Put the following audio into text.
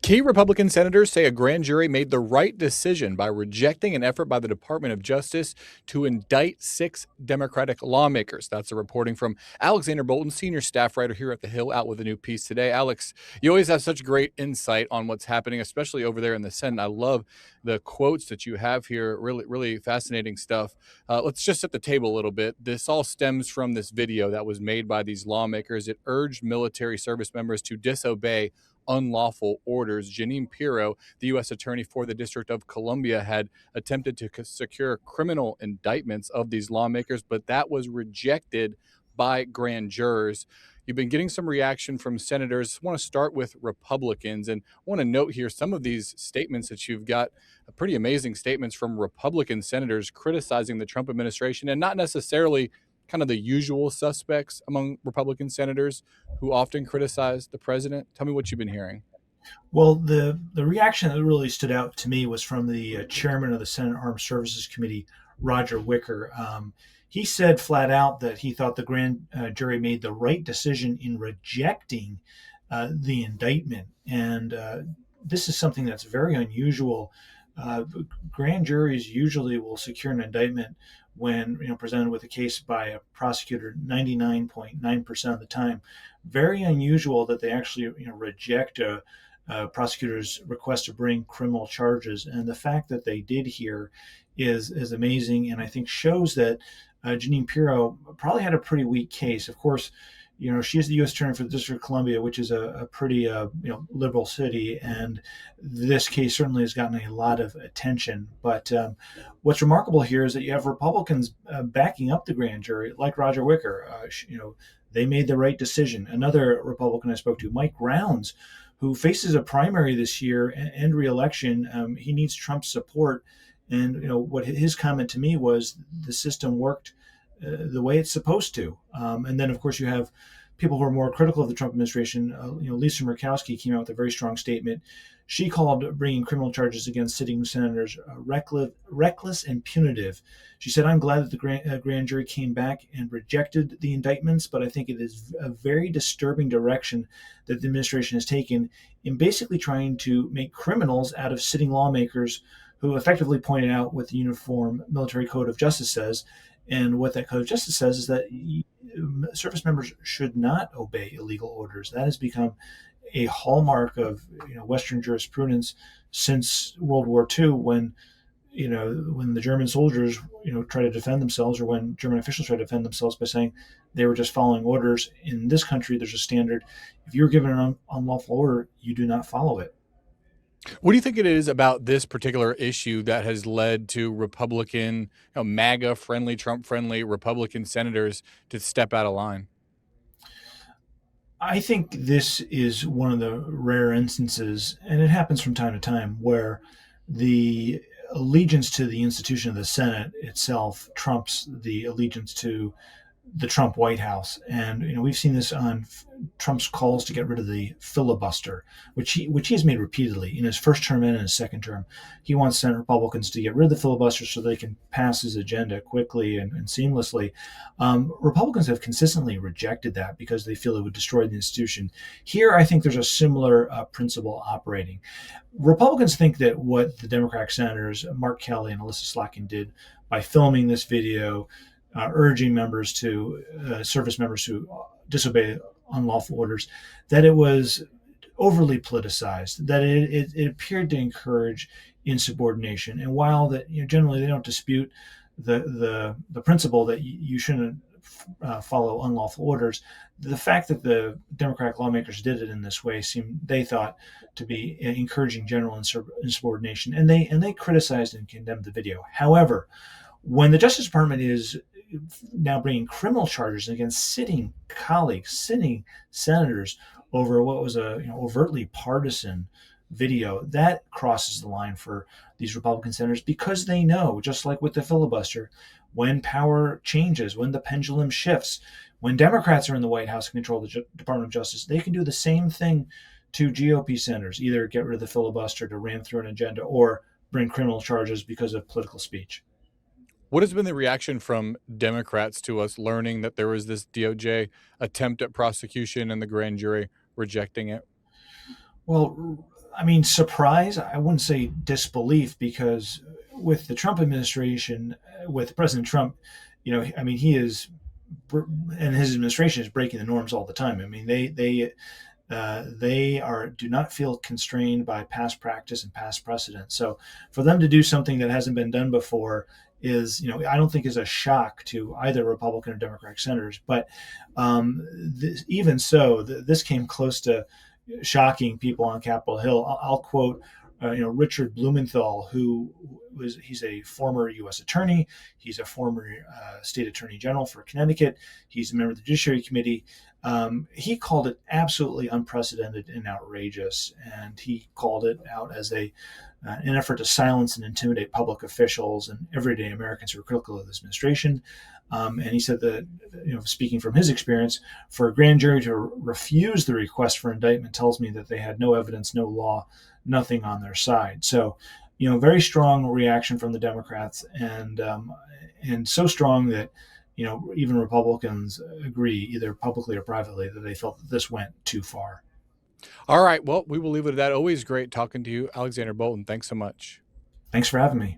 Key Republican senators say a grand jury made the right decision by rejecting an effort by the Department of Justice to indict 6 Democratic lawmakers. That's a reporting from Alexander Bolton, senior staff writer here at The Hill, out with a new piece today. Alex, you always have such great insight on what's happening, especially over there in the Senate. I love the quotes that you have here. Really, really fascinating stuff. Let's just set the table a little bit. This all stems from this video that was made by these lawmakers. It urged military service members to disobey unlawful orders. Jeanine Pirro, the U.S. Attorney for the District of Columbia, had attempted to secure criminal indictments of these lawmakers, but that was rejected by grand jurors. You've been getting some reaction from senators. I want to start with Republicans, and I want to note here some of these statements that you've got, pretty amazing statements from Republican senators criticizing the Trump administration, and not necessarily kind of the usual suspects among Republican senators who often criticize the president. Tell me what you've been hearing. Well, the reaction that really stood out to me was from the chairman of the Senate Armed Services Committee, Roger Wicker. He said flat out that he thought the grand jury made the right decision in rejecting the indictment, and this is something that's very unusual. Uh, Grand juries usually will secure an indictment when presented with a case by a prosecutor 99.9% of the time. Very unusual that they actually reject a prosecutor's request to bring criminal charges, and the fact that they did here is amazing, and I think shows that Jeanine Pirro probably had a pretty weak case. Of course, she is the U.S. Attorney for the District of Columbia, which is a pretty liberal city, and this case certainly has gotten a lot of attention. But what's remarkable here is that you have Republicans backing up the grand jury, like Roger Wicker. They made the right decision. Another Republican I spoke to, Mike Rounds, who faces a primary this year and re-election, he needs Trump's support. And what his comment to me was the system worked the way it's supposed to. And then, of course, you have people who are more critical of the Trump administration. Lisa Murkowski came out with a very strong statement. She called bringing criminal charges against sitting senators reckless and punitive. She said, "I'm glad that the grand jury came back and rejected the indictments, but I think it is a very disturbing direction that the administration has taken in basically trying to make criminals out of sitting lawmakers who effectively pointed out what the Uniform Military Code of Justice says." And what that Code of Justice says is that service members should not obey illegal orders. That has become a hallmark of Western jurisprudence since World War II, when when the German soldiers try to defend themselves, or when German officials try to defend themselves by saying they were just following orders. In this country, there's a standard: if you're given an unlawful order, you do not follow it. What do you think it is about this particular issue that has led to Republican, MAGA friendly, Trump friendly Republican senators to step out of line? I think this is one of the rare instances, and it happens from time to time, where the allegiance to the institution of the Senate itself trumps the allegiance to the Trump White House. And we've seen this on Trump's calls to get rid of the filibuster, which he has made repeatedly in his first term and in his second term. He wants Senate Republicans to get rid of the filibuster so they can pass his agenda quickly and seamlessly. Republicans have consistently rejected that because they feel it would destroy the institution. Here, I think there's a similar principle operating. Republicans think that what the Democratic senators Mark Kelly and Elissa Slotkin did by filming this video, urging service members to disobey unlawful orders, that it was overly politicized, that it appeared to encourage insubordination. And while that generally they don't dispute the principle that you shouldn't follow unlawful orders, the fact that the Democratic lawmakers did it in this way they thought to be encouraging general insubordination, and they criticized and condemned the video. However, when the Justice Department is now bringing criminal charges against sitting colleagues, sitting senators over what was a overtly partisan video, that crosses the line for these Republican senators, because they know, just like with the filibuster, when power changes, when the pendulum shifts, when Democrats are in the White House and control the Department of Justice, they can do the same thing to GOP senators, either get rid of the filibuster to ram through an agenda or bring criminal charges because of political speech. What has been the reaction from Democrats to us learning that there was this DOJ attempt at prosecution and the grand jury rejecting it? Well, I mean, surprise. I wouldn't say disbelief, because with the Trump administration, with President Trump, I mean, he is, and his administration is breaking the norms all the time. I mean, they are do not feel constrained by past practice and past precedent. So for them to do something that hasn't been done before is, I don't think is a shock to either Republican or Democratic senators. But even so, this came close to shocking people on Capitol Hill. I'll quote, Richard Blumenthal, he's a former U.S. attorney. He's a former state attorney general for Connecticut. He's a member of the Judiciary Committee. He called it absolutely unprecedented and outrageous, and he called it out as an effort to silence and intimidate public officials and everyday Americans who are critical of this administration. And he said that, speaking from his experience, for a grand jury to refuse the request for indictment tells me that they had no evidence, no law, nothing on their side. So, very strong reaction from the Democrats, and so strong that, even Republicans agree, either publicly or privately, that they felt that this went too far. All right. Well, we will leave it at that. Always great talking to you, Alexander Bolton. Thanks so much. Thanks for having me.